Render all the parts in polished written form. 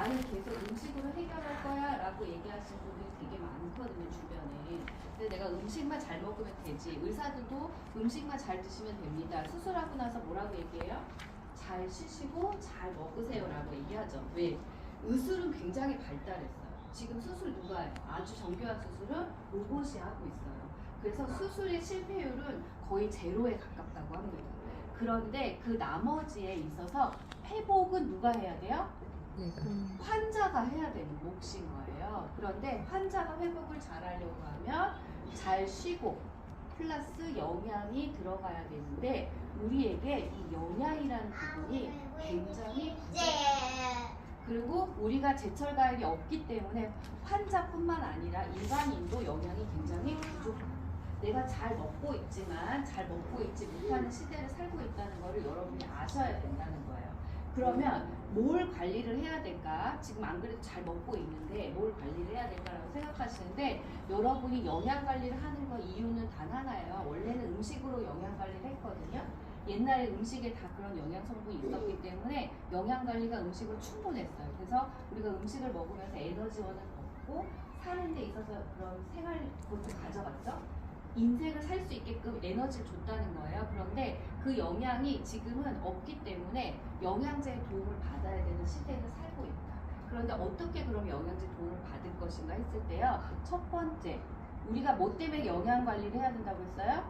나는 계속 음식으로 해결할 거야 라고 얘기하시는 분들이 되게 많거든요, 주변에. 근데 내가 음식만 잘 먹으면 되지. 의사들도 음식만 잘 드시면 됩니다. 수술하고 나서 뭐라고 얘기해요? 잘 쉬시고 잘 먹으세요 라고 얘기하죠. 왜? 의술은 굉장히 발달했어요. 지금 수술 누가 해요? 아주 정교한 수술은 로봇이 하고 있어요. 그래서 수술의 실패율은 거의 제로에 가깝다고 합니다. 그런데 그 나머지에 있어서 회복은 누가 해야 돼요? 환자가 해야 되는 몫인 거예요. 그런데 환자가 회복을 잘하려고 하면 잘 쉬고 플러스 영양이 들어가야 되는데 우리에게 이 영양이라는 부분이 굉장히 부족해요. 그리고 우리가 제철 과일이 없기 때문에 환자뿐만 아니라 일반인도 영양이 굉장히 부족해요. 내가 잘 먹고 있지만 잘 먹고 있지 못하는 시대를 살고 있다는 것을 여러분이 아셔야 된다는 거예요. 그러면 뭘 관리를 해야 될까? 지금 안 그래도 잘 먹고 있는데 뭘 관리를 해야 될까라고 생각하시는데 여러분이 영양 관리를 하는 거 이유는 단 하나예요. 원래는 음식으로 영양 관리를 했거든요. 옛날에 음식에 다 그런 영양 성분이 있었기 때문에 영양 관리가 음식으로 충분했어요. 그래서 우리가 음식을 먹으면서 에너지원을 얻고 사는 데 있어서 그런 생활 것도 가져갔죠. 인생을 살 수 있게끔 에너지를 줬다는 거예요. 그런데 그 영양이 지금은 없기 때문에 영양제의 도움을 받아야 되는 시대를 살고 있다. 그런데 어떻게 그럼 영양제 도움을 받을 것인가 했을 때요. 첫 번째, 우리가 뭐 때문에 영양 관리를 해야 된다고 했어요?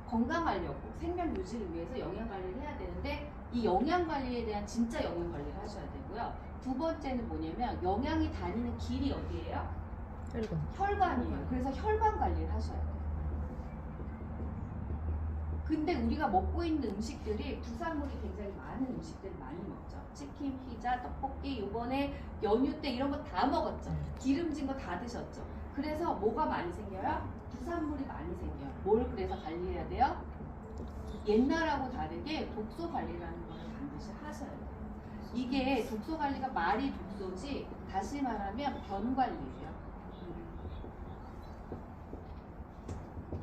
건강하려고, 생명 유지를 위해서 영양 관리를 해야 되는데 이 영양 관리에 대한 진짜 영양 관리를 하셔야 되고요. 두 번째는 뭐냐면 영양이 다니는 길이 어디예요? 혈관이에요. 그래서 혈관 관리를 하셔야 돼요. 근데 우리가 먹고 있는 음식들이 부산물이 굉장히 많은 음식들을 많이 먹죠. 치킨, 피자, 떡볶이, 요번에 연휴 때 이런 거 다 먹었죠. 기름진 거 다 드셨죠. 그래서 뭐가 많이 생겨요? 부산물이 많이 생겨요. 뭘 그래서 관리해야 돼요? 옛날하고 다르게 독소 관리라는 걸 반드시 하셔야 돼요. 이게 독소 관리가 말이 독소지 다시 말하면 변 관리예요.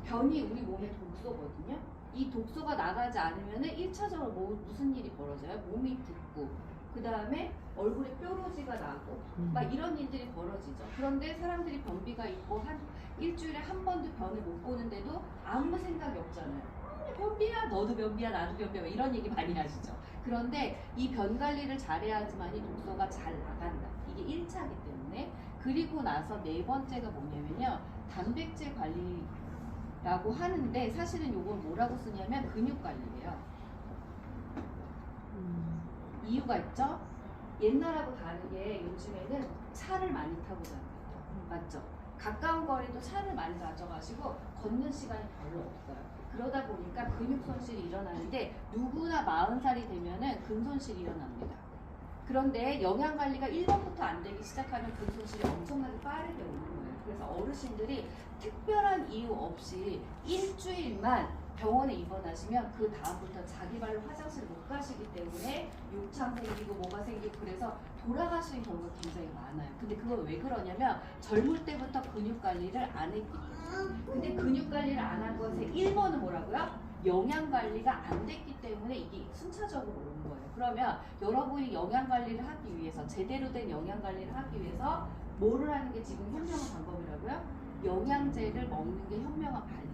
변이 우리 몸의 독소거든요. 이 독소가 나가지 않으면 1차적으로 무슨 일이 벌어져요? 몸이 붓고 그 다음에 얼굴에 뾰루지가 나고 막 이런 일들이 벌어지죠. 그런데 사람들이 변비가 있고 한 일주일에 한 번도 변을 못 보는데도 아무 생각이 없잖아요. 변비야, 너도 변비야, 나도 변비야 이런 얘기 많이 하시죠. 그런데 이 변 관리를 잘해야지만 이 독소가 잘 나간다. 이게 1차이기 때문에. 그리고 나서 네 번째가 뭐냐면요. 단백질 관리 라고 하는데 사실은 요건 뭐라고 쓰냐면 근육 관리예요. 이유가 있죠? 옛날하고 다르게 요즘에는 차를 많이 타고 다닙니다. 맞죠? 가까운 거리도 차를 많이 가져가시고 걷는 시간이 별로 없어요. 그러다 보니까 근육 손실이 일어나는데 누구나 40살이 되면은 근 손실이 일어납니다. 그런데 영양 관리가 1번부터 안 되기 시작하면 근 손실이 엄청나게 빠르게 오는 거예요. 그래서 어르신들이 특별한 이유 없이 일주일만 병원에 입원하시면 그 다음부터 자기 발로 화장실 못 가시기 때문에 욕창 생기고 뭐가 생기고 그래서 돌아가시는 경우가 굉장히 많아요. 근데 그건 왜 그러냐면 젊을 때부터 근육 관리를 안 했기 때문에. 근데 근육 관리를 안 한 것의 1번은 뭐라고요? 영양 관리가 안 됐기 때문에 이게 순차적으로 오는 거예요. 그러면 여러분이 영양 관리를 하기 위해서 제대로 된 영양 관리를 하기 위해서 뭐를 하는 게 지금 현명한 방법이라고요? 영양제를 먹는 게 현명한 관리예요.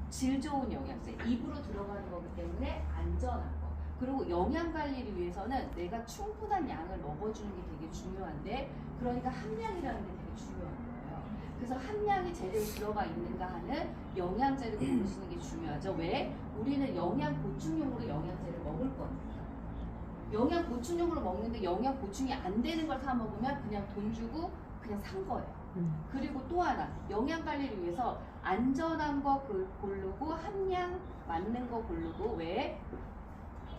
질 좋은 영양제, 입으로 들어가는 거기 때문에 안전한 거. 그리고 영양 관리를 위해서는 내가 충분한 양을 먹어주는 게 되게 중요한데 그러니까 함량이라는 게 되게 중요한 거예요. 그래서 함량이 제대로 들어가 있는가 하는 영양제를 고르시는 게 중요하죠. 왜? 우리는 영양 보충용으로 영양제를 먹을 거니까. 영양 보충용으로 먹는데 영양 보충이 안 되는 걸 사 먹으면 그냥 돈 주고 그냥 산 거예요. 그리고 또 하나 영양 관리를 위해서 안전한 거 고르고 함량 맞는 거 고르고 왜?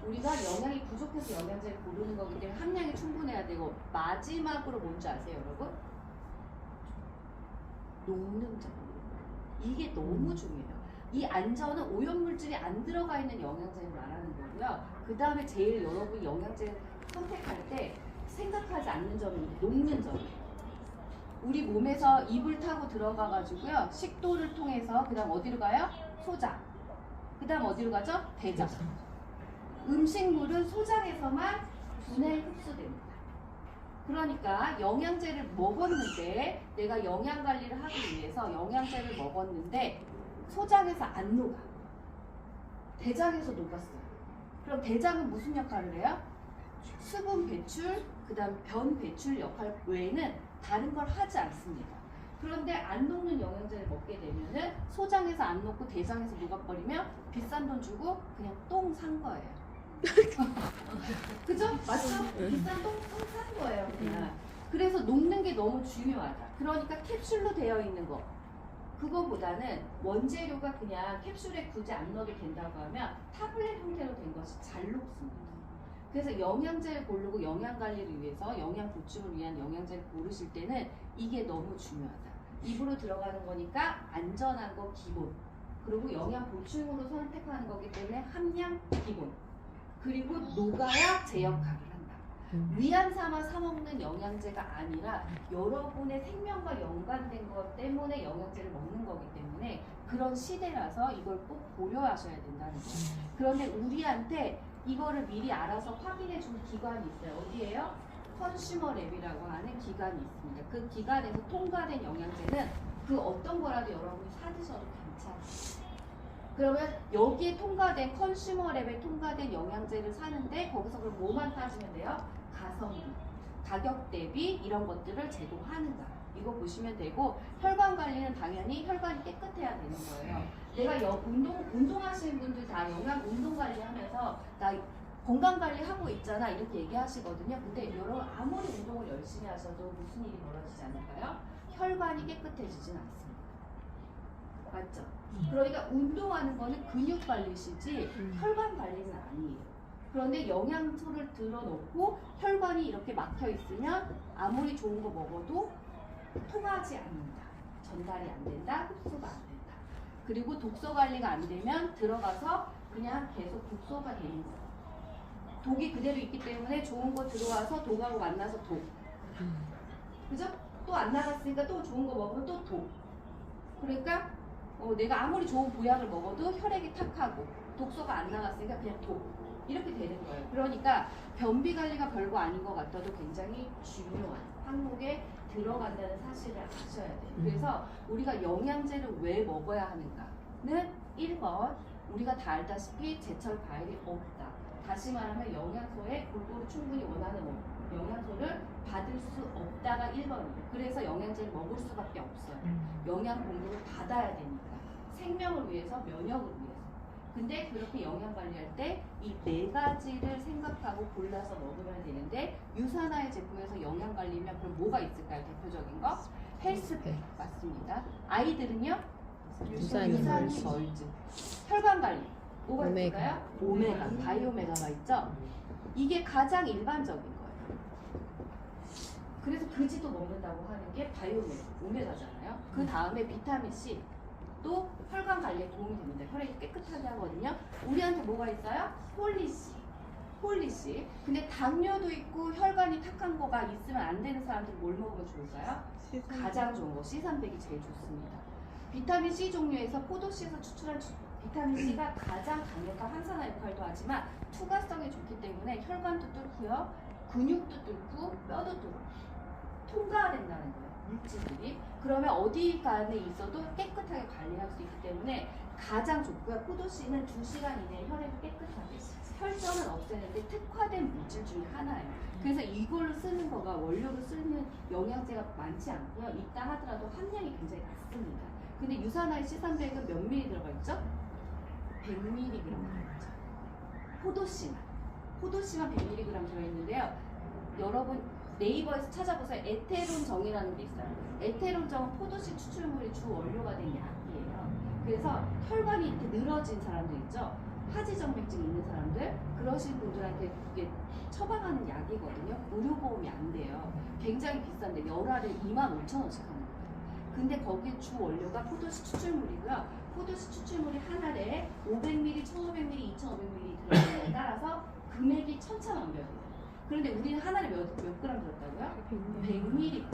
우리가 영양이 부족해서 영양제를 고르는 거기 때문에 함량이 충분해야 되고 마지막으로 뭔지 아세요 여러분? 녹는점. 이게 너무 중요해요. 이 안전은 오염물질이 안 들어가 있는 영양제를 말하는 거고요. 그 다음에 제일 여러분이 영양제 선택할 때 생각하지 않는 점이 녹는 점이에요. 우리 몸에서 입을 타고 들어가가지고요. 식도를 통해서 그 다음 어디로 가요? 소장. 그 다음 어디로 가죠? 대장. 음식물은 소장에서만 분해 흡수됩니다. 그러니까 영양제를 먹었는데 내가 영양 관리를 하기 위해서 영양제를 먹었는데 소장에서 안 녹아. 대장에서 녹았어요. 그럼 대장은 무슨 역할을 해요? 수분 배출, 그 다음 변 배출 역할 외에는 다른 걸 하지 않습니다. 그런데 안 녹는 영양제를 먹게 되면은 소장에서 안 녹고 대장에서 녹아버리면 비싼 돈 주고 그냥 똥 산 거예요. 그죠? 맞죠? 비싼 똥 산 거예요, 그냥. 그래서 녹는 게 너무 중요하다. 그러니까 캡슐로 되어 있는 거. 그거보다는 원재료가 그냥 캡슐에 굳이 안 넣어도 된다고 하면 타블렛 형태로 된 것이 잘 녹습니다. 그래서 영양제를 고르고 영양 관리를 위해서 영양 보충을 위한 영양제를 고르실 때는 이게 너무 중요하다. 입으로 들어가는 거니까 안전한 거 기본. 그리고 영양 보충으로 선택하는 거기 때문에 함량 기본. 그리고 녹아야 제 역할을 한다. 위안 삼아 사 먹는 영양제가 아니라 여러분의 생명과 연관된 것 때문에 영양제를 먹는 거기 때문에 그런 시대라서 이걸 꼭 고려하셔야 된다는 거예요. 그런데 우리한테 이거를 미리 알아서 확인해 준 기관이 있어요. 어디예요? 컨슈머랩이라고 하는 기관이 있습니다. 그 기관에서 통과된 영양제는 그 어떤 거라도 여러분이 사 드셔도 괜찮아요. 그러면 여기에 통과된 컨슈머랩에 통과된 영양제를 사는데 거기서 그럼 뭐만 따지면 돼요? 가성비, 가격 대비 이런 것들을 제공하는가 이거 보시면 되고 혈관 관리는 당연히 혈관이 깨끗해야 되는 거예요. 내가 운동하시는 분들 다 영양 운동 관리하면서 나 건강 관리하고 있잖아 이렇게 얘기하시거든요. 근데 여러분 아무리 운동을 열심히 하셔도 무슨 일이 벌어지지 않을까요? 혈관이 깨끗해지진 않습니다. 맞죠? 그러니까 운동하는 거는 근육 관리시지 혈관 관리는 아니에요. 그런데 영양소를 들어놓고 혈관이 이렇게 막혀 있으면 아무리 좋은 거 먹어도 통하지 않는다. 전달이 안 된다. 흡수가 안 된다. 그리고 독소 관리가 안 되면 들어가서 그냥 계속 독소가 되는 거예요. 독이 그대로 있기 때문에 좋은 거 들어와서 독하고 만나서 독. 그죠? 또 안 나갔으니까 또 좋은 거 먹으면 또 독. 그러니까 내가 아무리 좋은 보약을 먹어도 혈액이 탁하고 독소가 안 나갔으니까 그냥 독 이렇게 되는 거예요. 그러니까 변비 관리가 별거 아닌 것 같아도 굉장히 중요한 항목에 들어간다는 사실을 아셔야 돼요. 그래서 우리가 영양제를 왜 먹어야 하는가는 1번 우리가 다 알다시피 제철 과일이 없다. 다시 말하면 영양소에 골고루 충분히 원하는 영양소를 받을 수 없다가 1번이에요. 그래서 영양제를 먹을 수밖에 없어요. 영양 공급을 받아야 되니까. 생명을 위해서, 면역을 위해서. 근데 그렇게 영양 관리할 때 이 4가지를 생각하고 골라서 먹으면 되는데 유산화의 제품에서 영양 관리면 그럼 뭐가 있을까요? 대표적인 거? 헬스팩 맞습니다. 아이들은요? 유산이멀즈. 혈관 관리 뭐가 있을까요? 오메가, 바이오메가가 있죠? 이게 가장 일반적인 거예요. 그래서 그지도 먹는다고 하는 게 바이오메가, 오메가잖아요. 그 다음에 비타민C 또 혈관 관리에 도움이 됩니다. 혈액이 깨끗하게 하거든요. 우리한테 뭐가 있어요? 폴리시. 근데 당뇨도 있고 혈관이 탁한 거가 있으면 안 되는 사람들은 뭘 먹으면 좋을까요? 가장 좋은 거 C300이 제일 좋습니다. 비타민 C 종류에서 포도씨에서 추출한 비타민 C가 가장 강력한 항산화 역할도 하지만 투과성이 좋기 때문에 혈관도 뚫고요, 근육도 뚫고 뼈도 뚫고 통과된다는 거예요. 물질들이. 그러면 어디 간에 있어도 깨끗하게 관리할 수 있기 때문에 가장 좋고요. 포도씨는 2시간 이내에 혈액을 깨끗하게 혈전을 없애는데 특화된 물질 중에 하나예요. 그래서 이걸로 쓰는 거가 원료로 쓰는 영양제가 많지 않고요. 있다 하더라도 함량이 굉장히 낮습니다. 근데 유산화의 C300은 몇 미리 들어가 있죠? 100mg 들어있죠. 포도씨만 100mg 들어있는데요. 여러분 네이버에서 찾아보세요. 에테론정이라는 게 있어요. 에테론정은 포도씨 추출물이 주 원료가 된 약이에요. 그래서 혈관이 이렇게 늘어진 사람들 있죠. 하지정맥증 있는 사람들, 그러신 분들한테 이게 처방하는 약이거든요. 의료보험이 안 돼요. 굉장히 비싼데 열알에 25,000원씩 하는 거예요. 근데 거기에 주 원료가 포도씨 추출물이고요. 포도씨 추출물이 한 알에 500ml, 1500ml, 2500ml 들어가는 따라서 금액이 천차만별이에요. 그런데 우리는 한 알에 몇 그램 들었다고요? 100ml.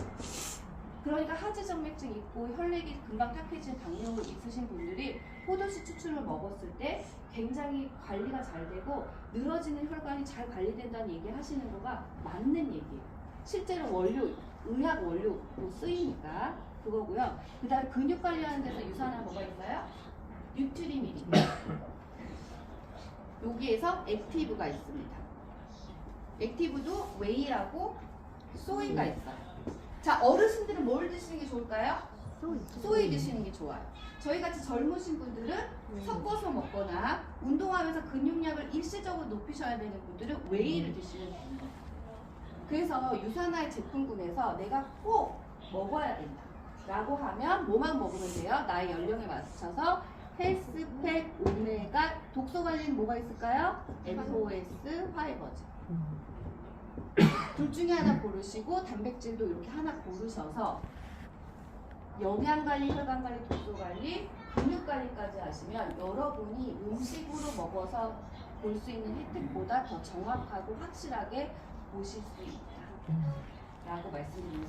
그러니까 하지정맥증 있고 혈액이 금방 탁해진 당뇨 있으신 분들이 포도씨 추출을 먹었을 때 굉장히 관리가 잘 되고 늘어지는 혈관이 잘 관리된다는 얘기 하시는 거가 맞는 얘기예요. 실제로 원료, 의학 원료로 쓰이니까 그거고요. 그 다음에 근육 관리하는 데서 유산화 뭐가 있어요? 뉴트리밀이. 여기에서 액티브가 있습니다. 액티브도 웨이라고 소이가 있어요. 자, 어르신들은 뭘 드시는 게 좋을까요? 소이 드시는 게 좋아요. 저희같이 젊으신 분들은 섞어서 먹거나 운동하면서 근육량을 일시적으로 높이셔야 되는 분들은 웨이를 드시면 됩니다. 그래서 유산화의 제품군에서 내가 꼭 먹어야 된다 라고 하면 뭐만 먹으면 돼요? 나의 연령에 맞춰서 헬스팩, 오메가, 독소 관리는 뭐가 있을까요? FOS, 화이버즈. 둘 중에 하나 고르시고 단백질도 이렇게 하나 고르셔서 영양관리, 혈관관리, 독소관리, 근육관리까지 하시면 여러분이 음식으로 먹어서 볼 수 있는 혜택보다 더 정확하고 확실하게 보실 수 있다 라고 말씀드립니다.